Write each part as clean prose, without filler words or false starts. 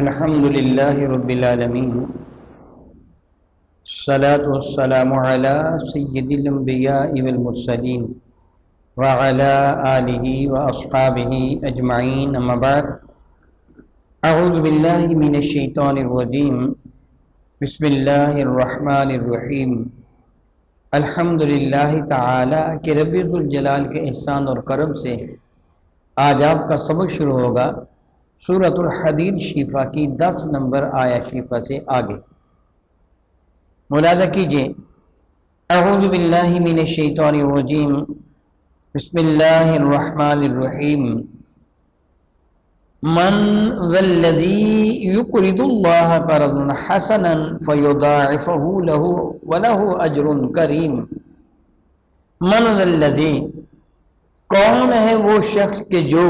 الحمد لله رب العالمين، الصلاة والسلام على سيد الأنبياء والمرسلين وعلى آله وأصحابه أجمعين، أما بعد. أعوذ بالله من الشيطان الرجيم، بسم الله الرحمن الرحیم. الحمد للہ تعالی کہ رب ذوالجلال کے احسان اور کرم سے آج آپ کا سبق شروع ہوگا سورۃ الحدید شفا کی 10 نمبر آیا شفا سے آگے. ملاحظہ کیجئے، اعوذ باللہ من الشیطان الرجیم، بسم اللہ الرحمن الرحیم. من ذا الذی یقرض اللہ قرضا حسنا فیضاعفہ لہ ولہ اجر کریم. من ذا الذی، کون ہے وہ شخص کہ جو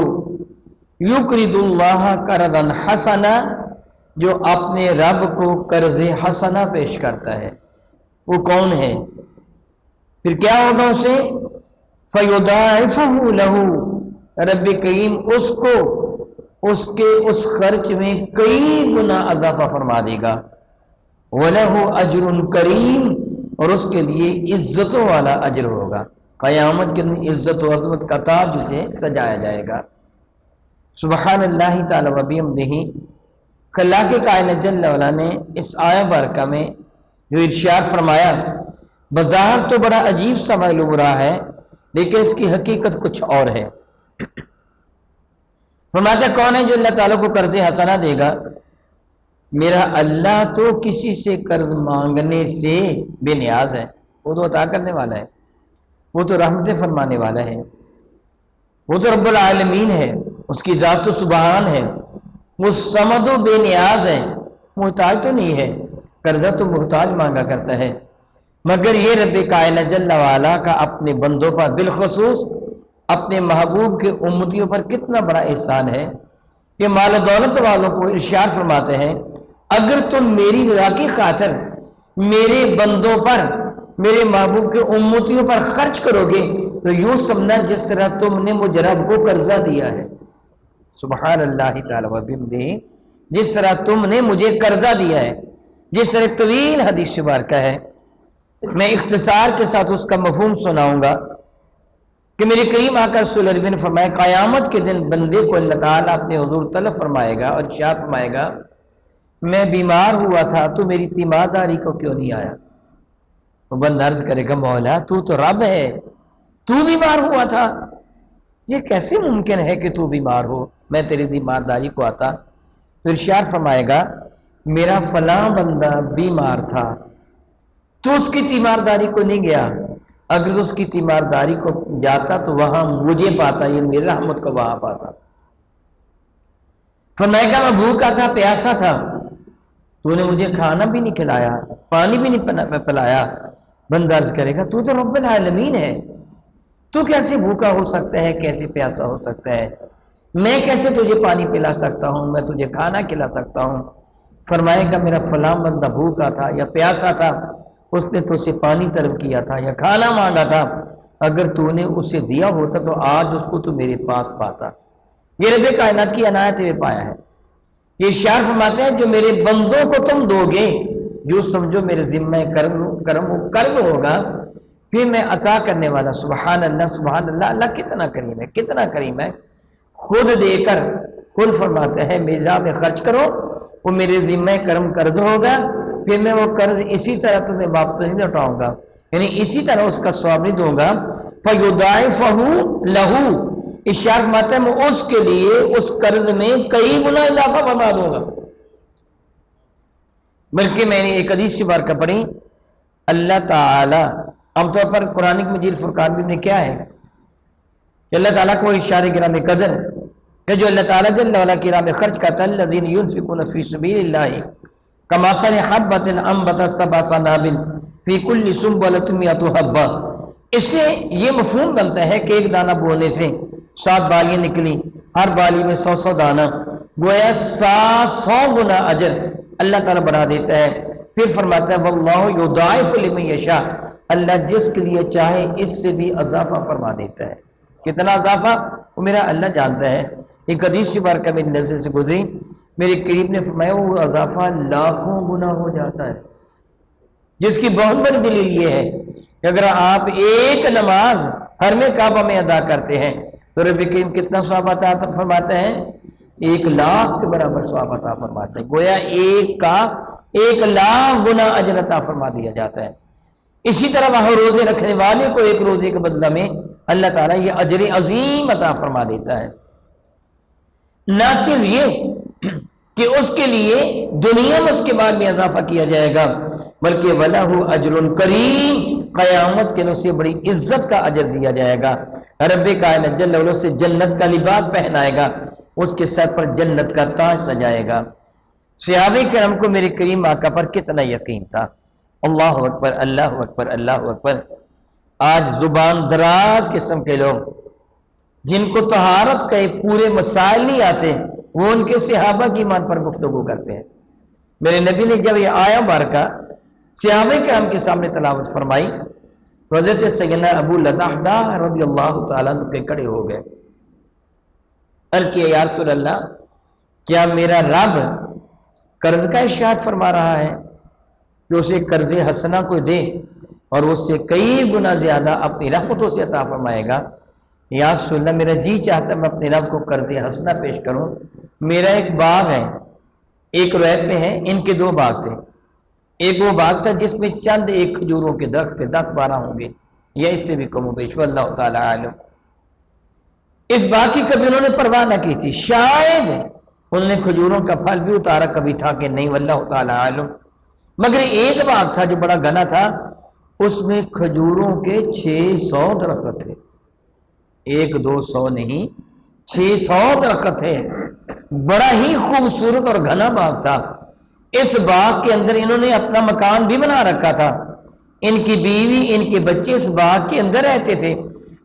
یقرض اللہ قرضا حسنا، جو اپنے رب کو قرض حسنا پیش کرتا ہے. وہ کون ہے؟ پھر کیا ہوگا اسے؟ فیضاعفہ لہ، رب کریم اس کو اس کے اس خرچ میں کئی گنا اضافہ فرما دے گا. وَلَهُ أَجْرٌ کریم، اور اس کے لیے عزتوں والا اجر ہوگا. قیامت کے دن عزت و عظمت کا تاج اسے سجایا جائے گا. سبحان اللہ تعالی و بحمدہ. خلاق کائنات جل وعلا نے اس آیہ بارکہ میں جو ارشاد فرمایا، بظاہر تو بڑا عجیب سا معلوم رہا ہے، لیکن اس کی حقیقت کچھ اور ہے. فرماتا کون ہے جو اللہ تعالیٰ کو قرض حسنہ دے گا؟ میرا اللہ تو کسی سے قرض مانگنے سے بے نیاز ہے. وہ تو عطا کرنے والا ہے، وہ تو رحمت فرمانے والا ہے، وہ تو رب العالمین ہے، اس کی ذات تو سبحان ہے، وہ صمد و بے نیاز ہے، محتاج تو نہیں ہے. قرضہ تو محتاج مانگا کرتا ہے. مگر یہ رب کائنات جل وعلا کا اپنے بندوں پر، بالخصوص اپنے محبوب کے امتیوں پر کتنا بڑا احسان ہے کہ مال و دولت والوں کو ارشاد فرماتے ہیں، اگر تم میری رضا کی خاطر میرے بندوں پر، میرے محبوب کے امتیوں پر خرچ کرو گے تو یوں سمجھنا جس طرح تم نے مجھ رب کو قرضہ دیا ہے. سبحان اللہ تعالی و بحمدہ. جس طرح تم نے مجھے قرضہ دیا ہے. جس طرح طویل حدیث مبارکہ ہے، میں اختصار کے ساتھ اس کا مفہوم سناؤں گا کہ میرے کریم آقا رسول اللہ نے فرمایا، قیامت کے دن بندے کو اللہ تعالیٰ اپنے حضور طلب فرمائے گا اور ارشاد فرمائے گا، میں بیمار ہوا تھا تو میری تیمارداری کو کیوں نہیں آیا؟ وہ بندہ عرض کرے گا، مولا تو رب ہے، تو بیمار ہوا تھا، یہ کیسے ممکن ہے کہ تو بیمار ہو، میں تیری تیمارداری کو آتا؟ تو ارشاد فرمائے گا، میرا فلاں بندہ بیمار تھا تو اس کی تیمارداری کو نہیں گیا، اگر اس کی تیمارداری کو جاتا تو وہاں مجھے پاتا، یہ میری رحمت کو وہاں پاتا. فرمائے گا، میں بھوکا تھا، پیاسا تھا، تو نے مجھے کھانا بھی نہیں کھلایا، پانی بھی نہیں پلایا. بندہ عرض کرے گا، تو رب العالمین ہے، تو کیسے بھوکا ہو سکتا ہے، کیسے پیاسا ہو سکتا ہے؟ میں کیسے تجھے پانی پلا سکتا ہوں، میں تجھے کھانا کھلا سکتا ہوں؟ فرمائے گا، میرا فلاں بندہ بھوکا تھا یا پیاسا تھا، اس نے تو اسے پانی طلب کیا تھا یا کھانا مانگا تھا، اگر تو نے اسے دیا ہوتا تو آج اس کو تو میرے پاس پاتا. یہ رب کائنات کی عنایت تیرے پایا ہے. یہ اشار فرماتے ہیں، جو میرے بندوں کو تم دو گے، جو سمجھو میرے ذمہ کرم قرض ہوگا، پھر میں عطا کرنے والا. سبحان اللہ سبحان اللہ. اللہ کتنا کریم ہے، کتنا کریم ہے. خود دے کر خود فرماتا ہے، میری راہ میں خرچ کرو، وہ میرے ذمہ کرم قرض ہوگا، پھر میں وہ قرض اسی طرح تمہیں واپس نہیں لوٹاؤں گا، یعنی اسی طرح اس کا ثواب نہیں دوں گا. فَيُضَاعِفَهُ لَهُ، اشار فرماتا ہے میں اس کے لیے اس قرض میں کئی گنا اضافہ فرما دوں گا. بلکہ میں نے ایک حدیث سے بارکہ پڑھی، اللہ تعالی عام طور پر قرآن مجید فرقان میں کیا ہے کہ اللہ تعالیٰ کو اشارے گرامی قدر کہ جو اللہ تعالیٰ جل وعلا کی راہ میں خرچ کرتا ہے، الذین ينفقون فی سبیل اللہ کمثل حبۃ انبتت سبع سنابل فی کل سنبلۃ مئۃ حبۃ. اس سے یہ مفہوم بنتا ہے کہ ایک دانہ بونے سے 7 بالیاں نکلی، ہر بالی میں 100 دانہ، گویا 100 گنا اجر اللہ تعالیٰ بڑھا دیتا ہے. پھر فرماتا ہے واللہ یضاعف لمن یشاء، اللہ جس کے لیے چاہے اس سے بھی اضافہ فرما دیتا ہے. کتنا اضافہ وہ میرا اللہ جانتا ہے. ایک حدیث سے بارکہ میری نظر سے گزری، میرے قریب نے فرمایا وہ اضافہ لاکھوں گنا ہو جاتا ہے، جس کی بہت بڑی دلیل یہ ہے کہ اگر آپ ایک نماز حرم کعبہ میں ادا کرتے ہیں تو رب کریم کتنا ثواب عطا فرماتے ہیں؟ 1,00,000 کے برابر ثواب عطا فرماتے ہیں، گویا ایک کا 1,00,000 گنا اجر عطا فرما دیا جاتا ہے۔ اسی طرح وہاں روزے رکھنے والے کو ایک روزے کے بدلہ میں اللہ تعالیٰ یہ اجر عظیم عطا فرما دیتا ہے۔ نہ صرف یہ کہ اس کے لیے دنیا میں اس کے بعد میں اضافہ کیا جائے گا، بلکہ وَلَهُ أَجْرٌ کریم، قیامت کے دن اسے بڑی عزت کا اجر دیا جائے گا۔ رب کائنات جل وعلا سے جنت کا لباس پہنائے گا، اس کے سر پر جنت کا تاج سجائے گا۔ صحابہ کرام کو میرے کریم آقا پر کتنا یقین تھا۔ اللہ اکبر، اللہ اکبر، اللہ اکبر۔ آج زبان دراز قسم کے لوگ جن کو طہارت کے پورے مسائل نہیں آتے، وہ ان کے صحابہ کی ایمان پر گفتگو کرتے ہیں۔ میرے نبی نے جب یہ آیا بارکہ صحابہ کرام کے سامنے تلاوت فرمائی، حضرت سیدنا ابو لدحدہ رضی اللہ تعالیٰ عنہ کے کھڑے ہو گئے، عرض کیا یا رسول اللہ، کیا میرا رب قرض کا ارشاد فرما رہا ہے کہ اسے قرض حسنہ کو دے اور اس سے کئی گنا زیادہ اپنی رحمتوں سے عطا فرمائے گا؟ یا رسول اللہ، میرا جی چاہتا میں اپنے رب کو قرض حسنہ پیش کروں۔ میرا ایک باغ ہے، ایک روایت میں ہے ان کے 2 باغ تھے، ایک وہ باغ تھا جس میں چند ایک کھجوروں کے درخت تھے، 10-12 ہوں گے یا اس سے بھی کم و بیش، واللہ تعالی عالم۔ اس باغ کی کبھی انہوں نے پرواہ نہ کی تھی، شاید انہوں نے کھجوروں کا پھل بھی اتارا کبھی تھا کہ نہیں، واللہ تعالی عالم۔ مگر ایک باغ تھا جو بڑا گھنا تھا، اس میں کھجوروں کے 600 درخت تھے، 100-200 نہیں، 600 درخت تھے، بڑا ہی خوبصورت اور گھنا باغ تھا۔ اس باغ کے اندر انہوں نے اپنا مکان بھی بنا رکھا تھا، ان کی بیوی ان کے بچے اس باغ کے اندر رہتے تھے،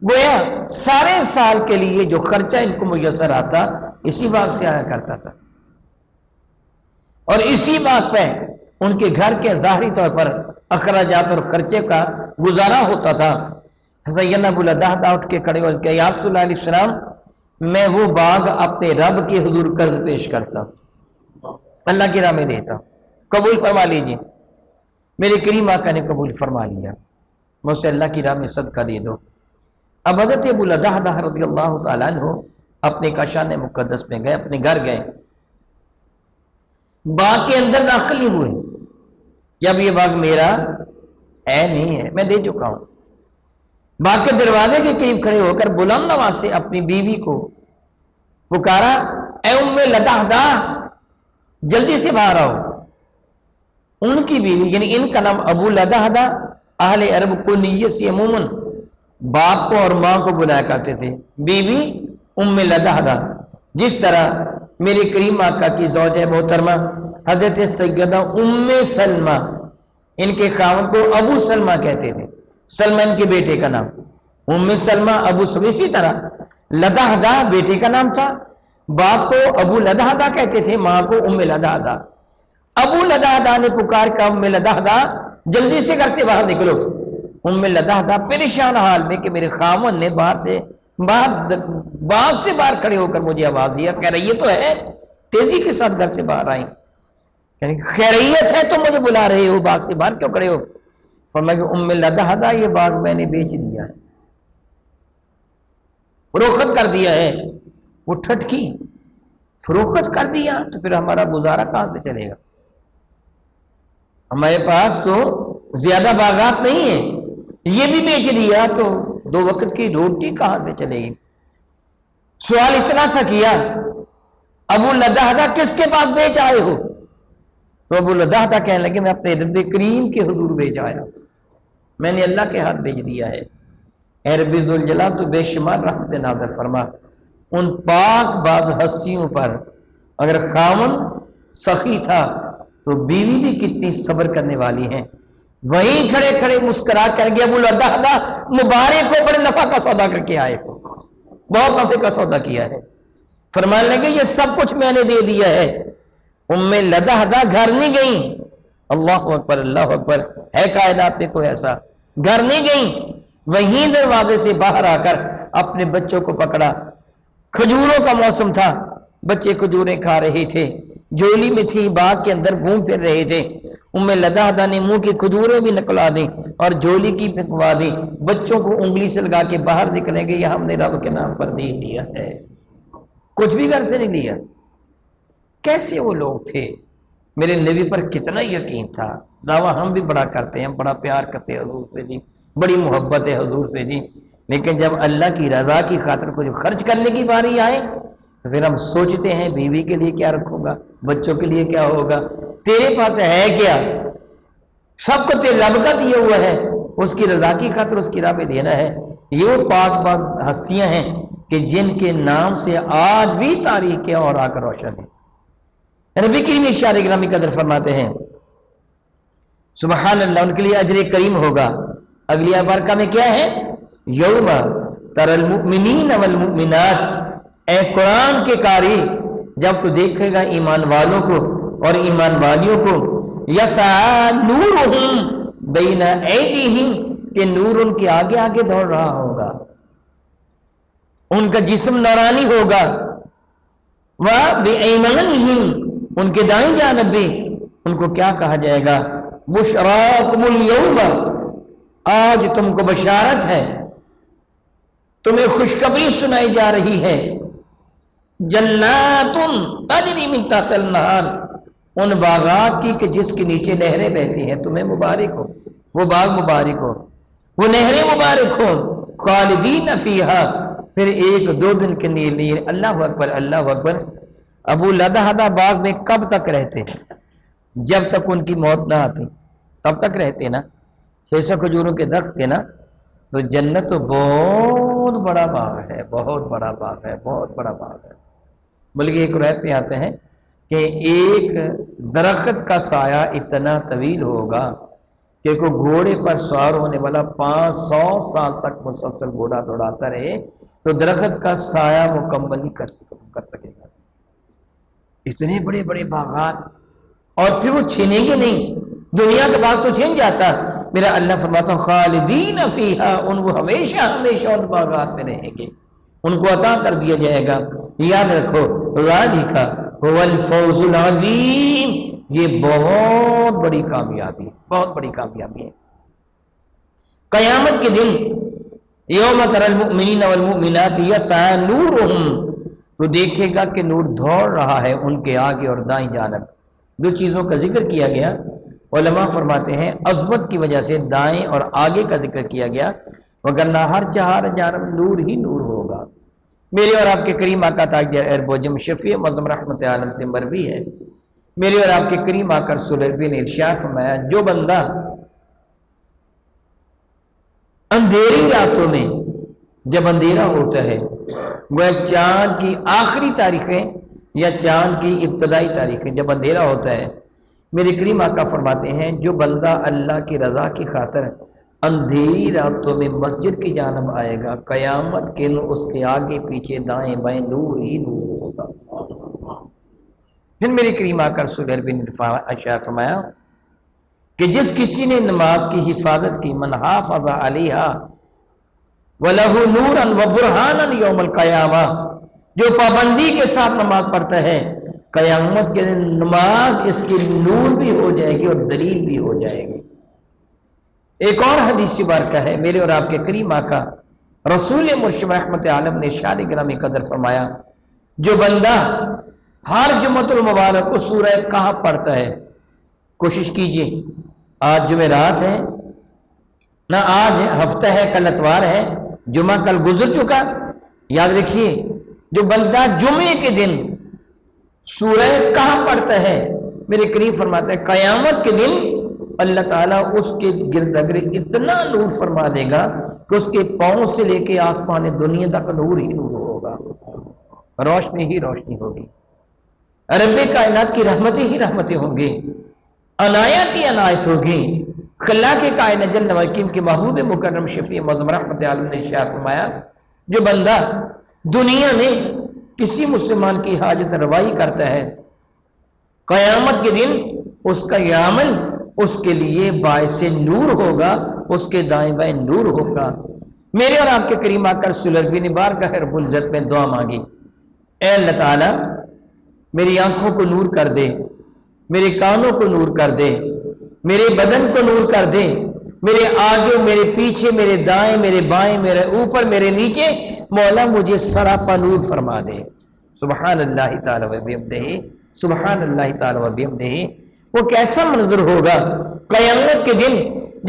گویا سارے سال کے لیے جو خرچہ ان کو میسر آتا اسی باغ سے آیا کرتا تھا، اور اسی باغ پہ ان کے گھر کے ظاہری طور پر اخراجات اور خرچے کا گزارا ہوتا تھا۔ سیدنا ابو لدحدہ اٹھ کے کھڑے ہو کے یا رسول اللہ علیہ السلام، میں وہ باغ اپنے رب کے حضور قرض پیش کرتا ہوں، اللہ کی راہ میں دیتا ہوں، قبول فرما لیجیے۔ میرے کریم آقا نے قبول فرما لیا، مجھ سے اللہ کی راہ میں صدقہ دے دو۔ اب حضرت ابو لدحدہ رضی اللہ تعالیٰ عنہ اپنے کاشان مقدس میں گئے، اپنے گھر گئے، باغ کے اندر داخل نہیں ہوئے کہ اب یہ باغ میرا ہے نہیں ہے، میں دے چکا ہوں۔ باغ کے دروازے کے قریب کھڑے ہو کر بلند آواز سے اپنی بیوی کو پکارا، اے ام لدحدہ جلدی سے باہر آؤ۔ ان کی بیوی یعنی ان کا نام ابو لدحدہ، اہل عرب کو نیت سے عموماً باپ کو اور ماں کو بلایا کرتے تھے، بیوی ام لدحدہ، جس طرح میرے کریم آقا کی زوجہ محترمہ حضرت سیدہ ام سلمہ، ان کے خاوند کو ابو سلمہ کہتے تھے، سلمہ ان کے بیٹے کا نام، ام سلمہ ابو سلمہ، اسی طرح لدحدہ بیٹے کا نام تھا، باپ کو ابو لدحدہ کہتے تھے، ماں کو ام لدحدہ۔ ابو لدحدہ نے پکار کا ام لدحدہ جلدی سے گھر سے باہر نکلو۔ ام لدحدہ پریشان حال میں کہ میرے خاوند نے باغ سے باہر کھڑے ہو کر مجھے آواز دیا، کہہ رہی یہ تو ہے، تیزی کے ساتھ گھر سے باہر آئیں، یعنی خیریت ہے تو مجھے بلا رہے ہو، باغ سے باہر کیوں کھڑے ہو؟ فرمایا کہ ام لدحدہ یہ باغ میں نے بیچ دیا ہے، فروخت کر دیا ہے۔ وہ ٹھٹکی، فروخت کر دیا تو پھر ہمارا گزارا کہاں سے چلے گا؟ ہمارے پاس تو زیادہ باغات نہیں ہیں، یہ بھی بیچ دیا تو 2 وقت کی روٹی کہاں سے چلے گی؟ سوال اتنا سا کیا، ابو لدحدہ کس کے پاس بیچ آئے ہو؟ تو ابو لدحدہ کہنے لگے میں اپنے رب کریم کے حضور بیچ آیا، میں نے اللہ کے ہاتھ بیچ دیا ہے۔ اے رب ذوالجلال تو بے شمار رحمت نازل فرما ان پاک باز ہستیوں پر، اگر خاوند سخی تھا تو بیوی بھی کتنی صبر کرنے والی ہیں۔ وہیں کھڑے کھڑے مسکرا کر گیا ابو لدحدہ مبارک ہو، بڑے نفع کا سودا کر کے آئے ہو، بہت نفع کا سودا کیا ہے۔ فرمانے لگے یہ سب کچھ میں نے دے دیا ہے۔ ام لدحدہ گھر نہیں گئیں، اللہ اکبر اللہ اکبر، ہے کائنات میں کوئی ایسا؟ گھر نہیں گئیں، وہیں دروازے سے باہر آ کر اپنے بچوں کو پکڑا، کھجوروں کا موسم تھا، بچے کھجوریں کھا رہے تھے، جولی میں تھی، باغ کے اندر گھوم پھر رہے تھے، ام لداحدہ نے منہ کی کھجوریں بھی نکلا دیں اور جولی کی پھینکوا دیں، بچوں کو انگلی سے لگا کے باہر نکلیں گے، یہ ہم نے رب کے نام پر دین لیا ہے، کچھ بھی گھر سے نہیں لیا۔ کیسے وہ لوگ تھے؟ میرے نبی پر کتنا یقین تھا، دعویٰ ہم بھی بڑا کرتے ہیں، ہم بڑا پیار کرتے ہیں حضور سے جی، بڑی محبت ہے حضور سے جی، لیکن جب اللہ کی رضا کی خاطر کچھ خرچ کرنے کی باری آئے تو پھر ہم سوچتے ہیں بیوی کے لیے کیا رکھوں گا، بچوں کے لیے کیا ہوگا، تیرے پاس ہے کیا؟ سب کو تیرے رب کا دیا ہوا ہے، اس کی رضا کی خاطر اس کی راہ پہ دینا ہے۔ یہ وہ پاک پاک ہستیاں ہیں کہ جن کے نام سے آج بھی تاریخ کے اور آ کر روشن ہے۔ نبی کریم ارشاد گرامی قدر فرماتے ہیں سبحان اللہ، ان کے لیے اجر کریم ہوگا۔ اگلی بارکہ میں کیا ہے؟ یوم تر المؤمنین والمؤمنات، اے قرآن کے قاری جب تو دیکھے گا ایمان والوں کو اور ایمان والیوں کو، یسعی نورہم بین ایدیہم، کہ نور ان کے آگے آگے دوڑ رہا ہوگا، ان کا جسم نورانی ہوگا، وَبِأَیْمَانِہِمْ، ان کے دائیں جانب بھی ان کو کیا کہا جائے گا؟ بشراکم اليوم، آج تم کو بشارت ہے، تمہیں خوشخبری سنائی جا رہی ہے، جنات تجری من تحت النہار، ان باغات کی کہ جس کے نیچے نہریں بہتی ہیں، تمہیں مبارک ہو، وہ باغ مبارک ہو، وہ نہریں مبارک ہو، خالدین فیہا، پھر ایک دو دن کے لیے۔ اللہ اکبر اللہ اکبر۔ ابو لدحدہ باغ میں کب تک رہتے؟ جب تک ان کی موت نہ آتی تب تک رہتے نا۔ 600 کھجوروں کے درخت تھے نا، تو جنت تو بہت بڑا باغ ہے، بہت بڑا باغ ہے، بہت بڑا باغ ہے۔ بلکہ ایک روایت پہ آتے ہیں کہ ایک درخت کا سایہ اتنا طویل ہوگا کہ کوئی گھوڑے پر سوار ہونے والا 500 سال تک مسلسل گھوڑا دوڑاتا رہے تو درخت کا سایہ مکمل نہیں کر سکے گا۔ اتنے بڑے بڑے باغات، اور پھر وہ چھینیں گے نہیں، دنیا کا باغ تو چھین جاتا، میرا اللہ فرماتا خالدین فیہا، ان وہ ہمیشہ ہمیشہ ان باغات میں رہیں گے، ان کو عطا کر دیا جائے گا۔ یاد رکھو ذالک هو الفوز العظیم، یہ بہت بڑی کامیابی ہے، بہت بڑی کامیابی ہے۔ قیامت کے دن یوم تری المؤمنین والمؤمنات یسعی نورہم، تو دیکھے گا کہ نور دوڑ رہا ہے ان کے آگے اور دائیں جانب۔ دو چیزوں کا ذکر کیا گیا، علماء فرماتے ہیں عظمت کی وجہ سے دائیں اور آگے کا ذکر کیا گیا، وگرنہ ہر چہار جانب نور ہی نور ہوگا۔ میرے اور آپ کے کریم آقا تاجدار ایربوجم شفیع معظم رحمت عالم سے مروی ہے، میرے اور آپ کے کریم آقا رسول اللہ نے ارشاد فرمایا جو بندہ اندھیری راتوں میں جب اندھیرا ہوتا ہے، وہ چاند کی آخری تاریخیں یا چاند کی ابتدائی تاریخیں جب اندھیرا ہوتا ہے، میرے کریم آقا فرماتے ہیں جو بندہ اللہ کی رضا کی خاطر اندھیری راتوں میں مسجد کی جانب آئے گا، قیامت کے دن اس کے آگے پیچھے دائیں بائیں نور ہی نور ہوگا۔ پھر میرے کریم آقا رسول اللہ نے ارشاد فرمایا کہ جس کسی نے نماز کی حفاظت کی، من حافظ علیہا وَلَهُ نُورًا وَبُرْحَانًا یوم القیامہ، جو پابندی کے ساتھ نماز پڑھتا ہے، قیامت کے دن نماز اس کی نور بھی ہو جائے گی اور دلیل بھی ہو جائے گی۔ ایک اور حدیث مبارکہ ہے، میرے اور آپ کے کریم آقا رسول مرشد رحمت عالم نے ارشاد گرامی قدر فرمایا جو بندہ ہر جمعۃ المبارک کو سورہ کہف پڑھتا ہے، کوشش کیجئے، آج جمعرات ہے نہ، آج ہفتہ ہے، کل اتوار ہے، جمعہ کل گزر چکا، یاد رکھیے جو بندہ جمعے کے دن سورہ کہف پڑھتا ہے، میرے کریم فرماتا ہے قیامت کے دن اللہ تعالیٰ اس کے گرد گرد اتنا نور فرما دے گا کہ اس کے پاؤں سے لے کے آسمان دنیا تک نور ہی نور ہوگا، روشنی ہی روشنی ہوگی، رب کائنات کی رحمتیں ہی رحمتیں ہوں گی، عنایت ہی عنایت ہوگی۔ خلاق کائنات جل وعلا کے محبوب مکرم شفیع معظم رحمت عالم نے ارشاد فرمایا جو بندہ دنیا میں کسی مسلمان کی حاجت روائی کرتا ہے، قیامت کے دن اس کا یہ عمل اس کے لیے باعث نور ہوگا، اس کے دائیں بائیں نور ہوگا۔ میرے اور آپ کے کریم آقا رسول اللہ نے بارگاہ رب العزت میں دعا مانگی، اے اللہ تعالیٰ میری آنکھوں کو نور کر دے، میرے کانوں کو نور کر دے، میرے بدن کو نور کر دے، میرے آگے، میرے پیچھے، میرے دائیں، میرے بائیں، میرے اوپر، میرے نیچے، مولا مجھے سراپا نور فرما دے۔ سبحان اللہ تعالی و بحمدہ، سبحان اللہ تعالی و بحمدہ۔ وہ کیسا منظر ہوگا قیامت کے دن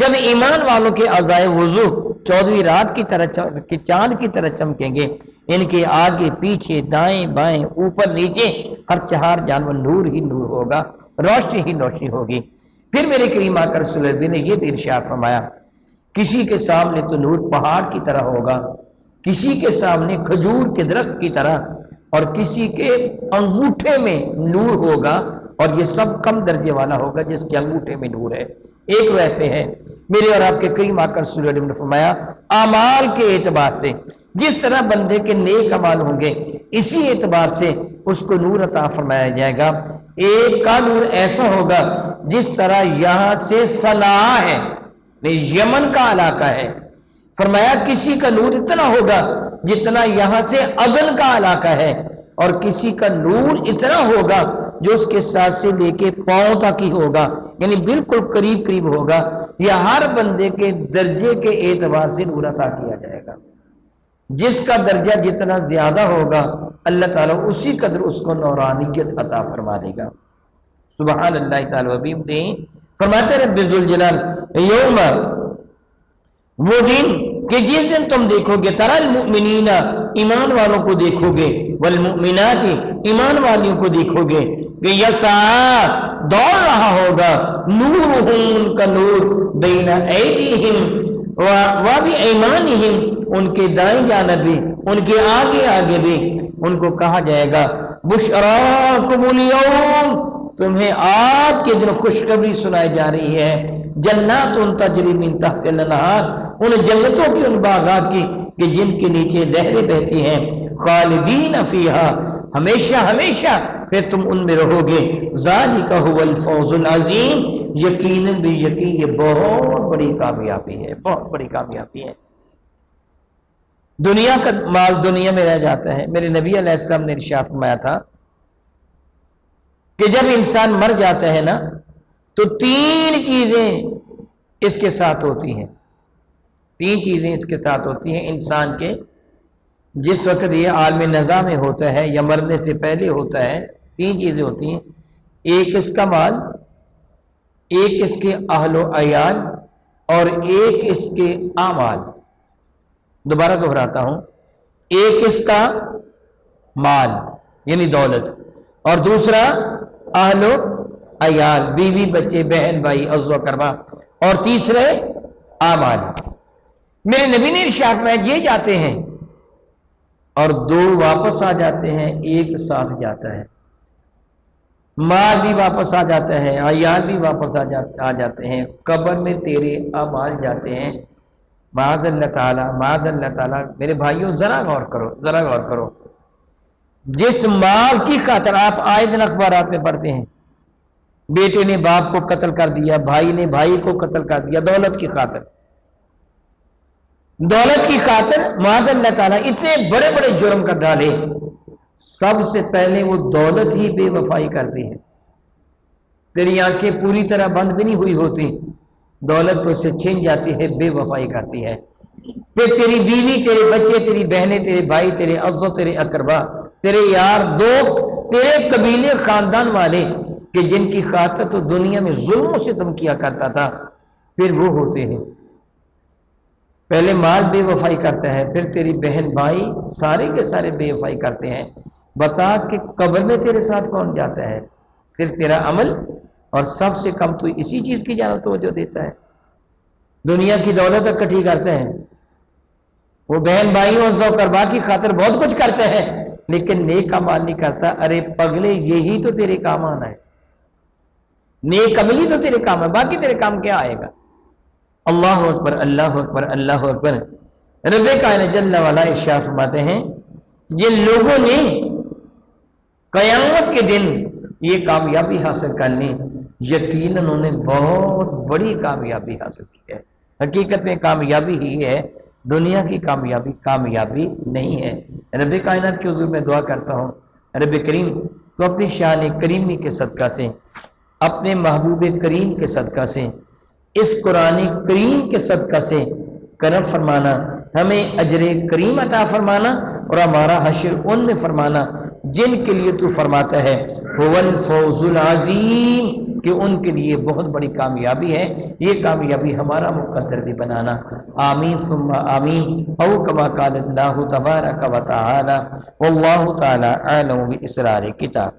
جب ایمان والوں کے اعضائے وضو 14ویں رات کی طرح کی چاند کی طرح چمکیں گے، ان کے آگے پیچھے دائیں بائیں اوپر نیچے ہر چہار جانور نور ہی نور ہوگا، روشنی ہی روشنی ہوگی۔ پھر میرے کریم آقا رسول اللہ نے یہ بھی ارشاد فرمایا، کسی کے سامنے تو نور پہاڑ کی طرح ہوگا، کسی کے سامنے کھجور کے درخت کی طرح، اور کسی کے انگوٹھے میں نور ہوگا، اور یہ سب کم درجے والا ہوگا جس کے انگوٹھے میں نور ہے۔ ایک روایت میں ہے میرے اور آپ کے کریم آقا رسول اللہ نے فرمایا، اعمال کے اعتبار سے جس طرح بندے کے نیک اعمال ہوں گے، اسی اعتبار سے اس کو نور عطا فرمایا جائے گا۔ ایک کا نور ایسا ہوگا جس طرح یہاں سے صنعاء ہے، یمن کا علاقہ ہے، فرمایا کسی کا نور اتنا ہوگا جتنا یہاں سے عدن کا علاقہ ہے، اور کسی کا نور اتنا ہوگا جو اس کے ساتھ سے لے کے پاؤں تک ہی ہوگا، یعنی بالکل قریب قریب ہوگا۔ یہ ہر بندے کے درجے کے اعتبار سے نور عطا کیا جائے گا۔ جس کا درجہ جتنا زیادہ ہوگا اللہ تعالیٰ اسی قدر اس کو نورانیت عطا فرما دے گا۔ سبحان اللہ تعالی و بحمدہ۔ فرماتے رب ذوالجلال، یوم، وہ دن کہ جس دن تم دیکھو گے، ترى المؤمنین، ایمان والوں کو دیکھو گے، والمؤمنات، ایمان والیوں کو دیکھو گے، کہ یسعى، دوڑ رہا ہوگا، نورہم، کا نور، بین ایدیہم و بایمانہم، ان کے دائیں جانب بھی، ان کے آگے آگے بھی۔ ان کو کہا جائے گا، بشراکم الیوم، تمہیں آج کے دن خوشخبری سنائی جا رہی ہے، جنات تجری من تحت الانہار، ان جنتوں کی، ان باغات کی کہ جن کے نیچے نہریں بہتی ہیں، خالدین فیہا، ہمیشہ ہمیشہ پھر تم ان میں رہو گے، ذالک هو الفوز العظیم، یقیناً بھی یقین یہ بہت بڑی کامیابی ہے، بہت بڑی کامیابی ہے۔ دنیا کا مال دنیا میں رہ جاتا ہے۔ میرے نبی علیہ السلام نے ارشاد فرمایا تھا کہ جب انسان مر جاتا ہے نا تو 3 چیزیں اس کے ساتھ ہوتی ہیں، 3 چیزیں اس کے ساتھ ہوتی ہیں انسان کے جس وقت یہ عالم نزا میں ہوتا ہے یا مرنے سے پہلے ہوتا ہے۔ 3 چیزیں ہوتی ہیں، ایک اس کا مال، ایک اس کے اہل و عیال، اور ایک اس کے اعمال۔ دوبارہ دہراتا ہوں، ایک اس کا مال یعنی دولت، اور دوسرا اہل و عیال، بیوی بچے بہن بھائی عزو و اقربا، اور تیسرے اعمال۔ میرے نبی نے ارشاد میں یہ جاتے ہیں اور 2 واپس آ جاتے ہیں، ایک ساتھ جاتا ہے، مال بھی واپس آ جاتا ہے، عیال بھی واپس آ جاتے ہیں، قبر میں تیرے اعمال جاتے ہیں۔ معاذ اللہ تعالیٰ، معاذ اللہ تعالیٰ۔ میرے بھائیوں ذرا غور کرو، ذرا غور کرو، جس مال کی خاطر آپ آئے دن اخبارات میں پڑھتے ہیں، بیٹے نے باپ کو قتل کر دیا، بھائی نے بھائی کو قتل کر دیا، دولت کی خاطر، دولت کی خاطر معاذ اللہ تعالیٰ اتنے بڑے بڑے جرم کر ڈالے۔ سب سے پہلے وہ دولت ہی بے وفائی کرتی ہے۔ تیری آنکھیں پوری طرح بند بھی نہیں ہوئی ہوتی، دولت تو سے چھن جاتی ہے، بے وفائی کرتی ہے۔ پھر تیری بیوی، تیرے بچے، تیری بہنیں، تیرے بھائی، تیرے عزو، تیرے اقربا، تیرے یار دوست، تیرے قبیلے خاندان والے کہ جن کی خاطر تو دنیا میں ظلم و ستم کیا کرتا تھا، پھر وہ ہوتے ہیں۔ پہلے مال بے وفائی کرتا ہے، پھر تیری بہن بھائی سارے کے سارے بے وفائی کرتے ہیں۔ بتا کہ قبر میں تیرے ساتھ کون جاتا ہے؟ صرف تیرا عمل، اور سب سے کم تو اسی چیز کی جانب توجہ دیتا ہے۔ دنیا کی دولت اکٹھی کرتے ہیں، وہ بہن بھائیوں اور قربا کی خاطر بہت کچھ کرتے ہیں، لیکن نیک عمل نہیں کرتا۔ ارے پگلے، یہی تو تیرے کام آنا ہے، نیک عملی تو تیرے کام ہے، باقی تیرے کام کیا آئے گا؟ اللہ اکبر، اللہ اکبر، اللہ اکبر۔ رب کائنات جل وعلا ارشاد فرماتے ہیں، جن لوگوں نے قیامت کے دن یہ کامیابی حاصل کر لی، یقیناً انہوں نے بہت بڑی کامیابی حاصل کی ہے۔ حقیقت میں کامیابی ہی ہے، دنیا کی کامیابی کامیابی نہیں ہے۔ رب کائنات کے حضور میں دعا کرتا ہوں، رب کریم تو اپنی شان کریمی کے صدقہ سے، اپنے محبوب کریم کے صدقہ سے، اس قرآن کریم کے صدقہ سے کرم فرمانا، ہمیں اجر کریم عطا فرمانا، اور ہمارا حشر ان میں فرمانا جن کے لیے تو فرماتا ہے هو الفوز العظیم، کہ ان کے لیے بہت بڑی کامیابی ہے، یہ کامیابی ہمارا مقدر بھی بنانا۔ آمین ثم آمین، او کما قال اللہ تبارک و تعالی، واللہ تعالی اعلم باسرار کتاب۔